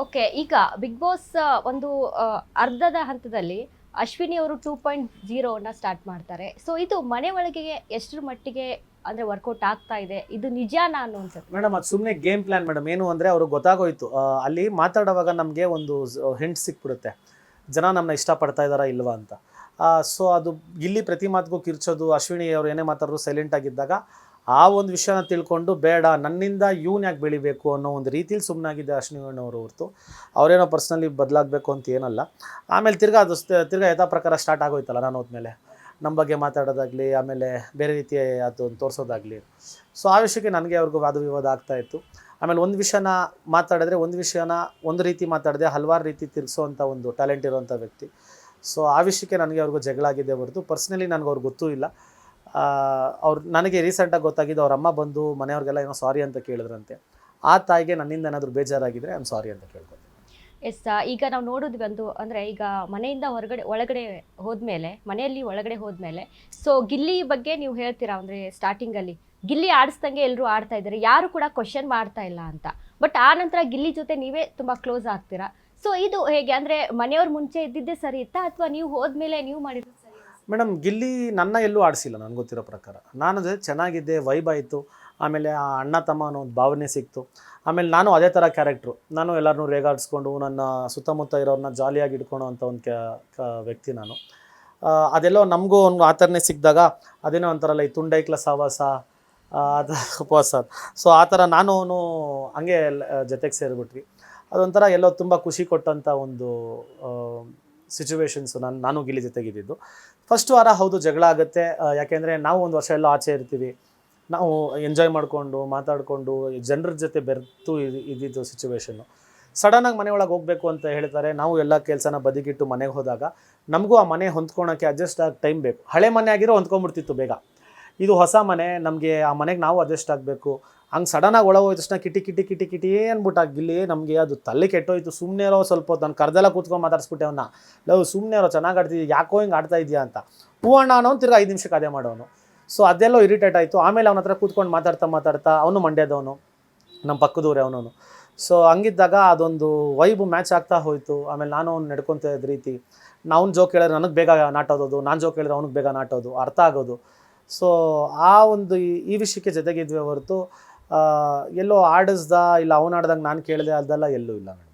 Okay. ಈಗ big boss ಒಂದು ಅರ್ಧದ ಹಂತದಲ್ಲಿ ಅಶ್ವಿನಿ ಅವರು 2.0 ಸ್ಟಾರ್ಟ್ ಮಾಡ್ತಾರೆ. ಸೊ ಇದು ಮನೆ ಒಳಗೆ ಎಷ್ಟರ ಮಟ್ಟಿಗೆ ಅಂದ್ರೆ ವರ್ಕೌಟ್ ಆಗ್ತಾ ಇದೆ, ಇದು ನಿಜಾನಾ ಅನ್ನುವಂಥದ್ದು? ಮೇಡಮ್ ಅದು ಸುಮ್ಮನೆ ಗೇಮ್ ಪ್ಲಾನ್ ಮೇಡಮ್. ಏನು ಅಂದರೆ ಅವ್ರಿಗೆ ಗೊತ್ತಾಗೋಯ್ತು, ಅಲ್ಲಿ ಮಾತಾಡುವಾಗ ನಮಗೆ ಒಂದು ಹಿಂಟ್ ಸಿಕ್ಬಿಡುತ್ತೆ, ಜನ ನಮ್ಮನ್ನ ಇಷ್ಟಪಡ್ತಾ ಇದ್ದಾರಾ ಇಲ್ವಾ ಅಂತ. ಸೊ ಅದು ಇಲ್ಲಿ ಪ್ರತಿ ಮಾತಿಗೂ ಕಿರ್ಚೋದು, ಅಶ್ವಿನಿ ಅವ್ರು ಏನೇ ಮಾತಾಡಿದ್ರು ಸೈಲೆಂಟ್ ಆಗಿದ್ದಾಗ ಆ ಒಂದು ವಿಷಯನ ತಿಳ್ಕೊಂಡು ಬೇಡ ನನ್ನಿಂದ ಇವ್ನು ಯಾಕೆ ಬೆಳಿಬೇಕು ಅನ್ನೋ ಒಂದು ರೀತಿಲಿ ಸುಮ್ಮನಾಗಿದ್ದೆ ಅಶ್ವಿನಿ ಅವರು ಹೊರತು ಅವರೇನೋ ಪರ್ಸ್ನಲಿ ಬದಲಾಗಬೇಕು ಅಂತ ಏನಲ್ಲ. ಆಮೇಲೆ ತಿರ್ಗಾ ಯಥಾ ಪ್ರಕಾರ ಸ್ಟಾರ್ಟ್ ಆಗೋಯ್ತಲ್ಲ, ನಾನು ಹೋದ್ಮೇಲೆ ನಮ್ಮ ಬಗ್ಗೆ ಮಾತಾಡೋದಾಗಲಿ, ಆಮೇಲೆ ಬೇರೆ ರೀತಿ ಅದು ತೋರಿಸೋದಾಗಲಿ. ಸೊ ಆ ವಿಷಯಕ್ಕೆ ನನಗೆ ಅವ್ರಿಗೂ ವಾದ ವಿವಾದ ಆಗ್ತಾಯಿತ್ತು. ಆಮೇಲೆ ಒಂದು ವಿಷಯನ ಮಾತಾಡಿದ್ರೆ ಒಂದು ವಿಷಯನ ಒಂದು ರೀತಿ ಮಾತಾಡಿದೆ ಹಲವಾರು ರೀತಿ ತಿರ್ಗಿಸೋವಂಥ ಒಂದು ಟ್ಯಾಲೆಂಟ್ ಇರೋವಂಥ ವ್ಯಕ್ತಿ. ಸೊ ಆ ವಿಷಯಕ್ಕೆ ನನಗೆ ಅವ್ರಿಗೂ ಜಗಳ ಆಗಿದೆ ಹೊರತು ಪರ್ಸ್ನಲಿ ನನಗೆ ಅವ್ರಿಗೆ ಗೊತ್ತೂ ಇಲ್ಲ. ಅವ್ರು ನನಗೆ ರೀಸೆಂಟಾಗಿ ಗೊತ್ತಾಗಿದ್ದು, ಅವ್ರ ಅಮ್ಮ ಬಂದು ಮನೆಯವ್ರಿಗೆಲ್ಲ ಏನೋ ಸಾರಿ ಅಂತ ಕೇಳಿದ್ರಂತೆ. ಆ ತಾಯಿಗೆ ನನ್ನಿಂದ ಏನಾದರೂ ಬೇಜಾರಾಗಿದ್ದರೆ ಐ ಆಮ್ ಸಾರಿ ಅಂತ ಕೇಳ್ಕೊತೀನಿ. ಎಸ್. ಈಗ ನಾವು ನೋಡೋದು ಒಂದು ಅಂದರೆ ಈಗ ಮನೆಯಿಂದ ಒಳಗಡೆ ಹೋದ್ಮೇಲೆ, ಮನೆಯಲ್ಲಿ ಒಳಗಡೆ ಹೋದ್ಮೇಲೆ ಸೊ ಗಿಲ್ಲಿ ಬಗ್ಗೆ ನೀವು ಹೇಳ್ತೀರಾ ಅಂದರೆ ಸ್ಟಾರ್ಟಿಂಗಲ್ಲಿ ಗಿಲ್ಲಿ ಆಡಿಸ್ದಂಗೆ ಎಲ್ಲರೂ ಆಡ್ತಾ ಇದ್ದಾರೆ, ಯಾರು ಕೂಡ ಕ್ವಶನ್ ಮಾಡ್ತಾ ಇಲ್ಲ ಅಂತ. ಬಟ್ ಆ ನಂತರ ಗಿಲ್ಲಿ ಜೊತೆ ನೀವೇ ತುಂಬ ಕ್ಲೋಸ್ ಆಗ್ತೀರಾ. ಸೊ ಇದು ಹೇಗೆ ಅಂದರೆ ಮನೆಯವ್ರ ಮುಂಚೆ ಇದ್ದಿದ್ದೇ ಸರಿ ಇತ್ತಾ ಅಥವಾ ನೀವು ಹೋದ್ಮೇಲೆ ನೀವು ಮಾಡಿರೋದು ಸರಿ? ಮೇಡಮ್ ಗಿಲ್ಲಿ ನನ್ನ ಎಲ್ಲೂ ಆಡಿಸಿಲ್ಲ ನನಗೆ ಗೊತ್ತಿರೋ ಪ್ರಕಾರ. ನಾನು ಅದೇ ಚೆನ್ನಾಗಿದ್ದೆ, ವೈಬ್ ಆಯಿತು. ಆಮೇಲೆ ಆ ಅಣ್ಣ ತಮ್ಮ ಅನ್ನೋ ಒಂದು ಭಾವನೆ ಸಿಕ್ತು. ಆಮೇಲೆ ನಾನು ಅದೇ ಥರ ಕ್ಯಾರೆಕ್ಟ್ರು, ನಾನು ಎಲ್ಲರನ್ನೂ ರೇಗಾಡಿಸ್ಕೊಂಡು ನನ್ನ ಸುತ್ತಮುತ್ತ ಇರೋರನ್ನ ಜಾಲಿಯಾಗಿ ಇಟ್ಕೊಳೋ ಅಂಥ ಒಂದು ವ್ಯಕ್ತಿ ನಾನು. ಅದೆಲ್ಲೋ ನಮಗೂ ಒಂದು ಆ ಥರನೇ ಸಿಕ್ಕಿದಾಗ ಅದೇನೋ ಒಂಥರಲ್ಲ ಈ ತುಂಡೈಕ್ಲ ಸಹವಾಸ, ಅದು ಉಪವಾಸ. ಸೊ ಆ ಥರ ನಾನು ಅವನು ಹಂಗೆ ಜೊತೆಗೆ ಸೇರಿಬಿಟ್ವಿ. ಅದೊಂಥರ ಎಲ್ಲೋ ತುಂಬ ಖುಷಿ ಕೊಟ್ಟಂಥ ಒಂದು ಸಿಚುವೇಶನ್ಸು. ನಾನು ಗಿಲ್ಲಿ ಜೊತೆಗಿದ್ದು ಫಸ್ಟ್ ವಾರ ಹೌದು ಜಗಳ ಆಗುತ್ತೆ. ಯಾಕೆಂದರೆ ನಾವು ಒಂದು ವರ್ಷ ಎಲ್ಲ ಆಚೆ ಇರ್ತೀವಿ, ನಾವು ಎಂಜಾಯ್ ಮಾಡಿಕೊಂಡು ಮಾತಾಡಿಕೊಂಡು ಜನರ ಜೊತೆ ಬೆರೆತು ಇದ್ದಿದ್ದು ಸಿಚುವೇಶನ್ನು. ಸಡನ್ನಾಗಿ ಮನೆ ಒಳಗೆ ಹೋಗಬೇಕು ಅಂತ ಹೇಳ್ತಾರೆ. ನಾವು ಎಲ್ಲ ಕೆಲಸನ ಬದಿಗಿಟ್ಟು ಮನೆಗೆ ಹೋದಾಗ ನಮಗೂ ಆ ಮನೆ ಹೊಂದ್ಕೊಳೋಕ್ಕೆ ಅಡ್ಜಸ್ಟ್ ಆಗಿ ಟೈಮ್ ಬೇಕು. ಹಳೆ ಮನೆ ಆಗಿರೋ ಹೊಂದ್ಕೊಂಡ್ಬಿಡ್ತಿತ್ತು ಬೇಗ. ಇದು ಹೊಸ ಮನೆ, ನಮಗೆ ಆ ಮನೆಗೆ ನಾವು ಅಡ್ಜಸ್ಟ್ ಆಗಬೇಕು. ಹಂಗೆ ಸಡನ್ನಾಗಿ ಒಳಗೆ ಹೋದ ತಕ್ಷಣ ಕಿಟಿ ಅಂದ್ಬಿಟ್ಟು ಗಿಲ್ಲಿ ನಮಗೆ ಅದು ತಲೆ ಕೆಟ್ಟೋಯ್ತು. ಸುಮ್ಮನೆ ಇರೋ ಸ್ವಲ್ಪ ಹೊತ್ತು ನಾನು ಕರ್ದೆಲ್ಲ ಕೂತ್ಕೊಂಡು ಮಾತಾಡಿಸ್ಬಿಟ್ಟೆ ಅವನ್ನ. ಲವ್ ಸುಮ್ಮನೆ ಇರೋ, ಚೆನ್ನಾಗಿ ಆಡ್ತಿದ್ದೆ, ಯಾಕೋ ಹಿಂಗೆ ಆಡ್ತಾ ಇದೆಯಾ ಅಂತ. ಹೂ ಅಣ್ಣ ಅನ್ನೋನು ತಿರ್ಗಿ 5 ನಿಮಿಷಕ್ಕೆ ಅದೇ ಮಾಡೋನು. ಸೊ ಅದೆಲ್ಲೋ ಇರಿಟೇಟ್ ಆಯಿತು. ಆಮೇಲೆ ಅವನ ಹತ್ರ ಕೂತ್ಕೊಂಡು ಮಾತಾಡ್ತಾ ಅವನು ಮಂಡ್ಯದವನು, ನಮ್ಮ ಪಕ್ಕದೂರೇ ಅವನು. ಸೊ ಹಂಗಿದ್ದಾಗ ಅದೊಂದು ವೈಬು ಮ್ಯಾಚ್ ಆಗ್ತಾ ಹೋಯಿತು. ಆಮೇಲೆ ನಾನು ಅವ್ನು ನಡ್ಕೊತ ಇದ್ದ ರೀತಿ, ಅವ್ನು ಜೋಕ್ ಹೇಳಿದ್ರೆ ನನಗೆ ಬೇಗ ನಾಟೋದು, ನಾನು ಜೋಕ್ ಹೇಳಿದ್ರೆ ಅವ್ನಿಗೆ ಬೇಗ ನಾಟೋದು, ಅರ್ಥ ಆಗೋದು. ಸೊ ಆ ಒಂದು ಈ ವಿಷಯಕ್ಕೆ ಜೊತೆಗಿದ್ವಿ ಹೊರತು ಎಲ್ಲೋ ಆಡಿಸ್ದ ಇಲ್ಲ ಅವ್ನು ಆಡ್ದಂಗೆ ನಾನು ಕೇಳಿದೆ ಅದೆಲ್ಲ ಎಲ್ಲೂ ಇಲ್ಲ ಮೇಡಮ್.